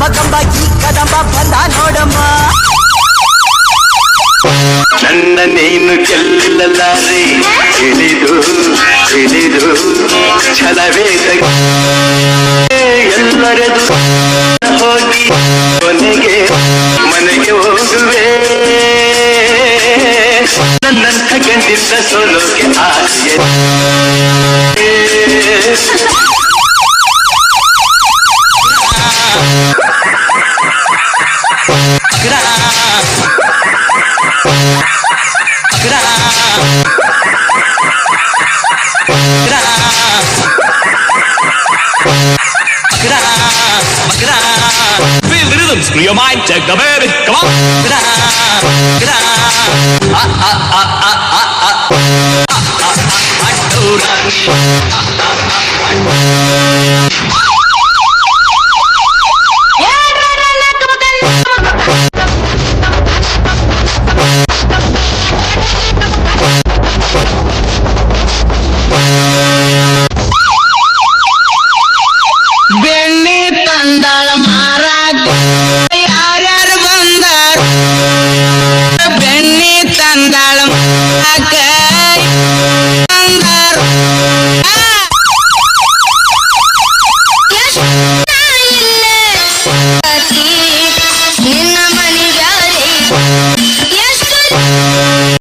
ಮಗಂಬ ಈ ಕದಂಬ ಬಂದ ನೋಡಮ್ಮ. ನನ್ನ ನೀನು ಗೆಲ್ಲಲಾರೆ ತಿಳಿದು ತಿಳಿದು ಛಲವೇ ಎಲ್ಲರೆದು ಹೋಗಿ ಕೊನೆಗೆ ಮನೆಗೆ ಹೋಗುವೆ. ನನ್ನಂಥ ಗಂಡಿಂದ ಸೋಲೋಕೆ ಆಸೆ. Feel the rhythms, free your mind, check the baby, come on.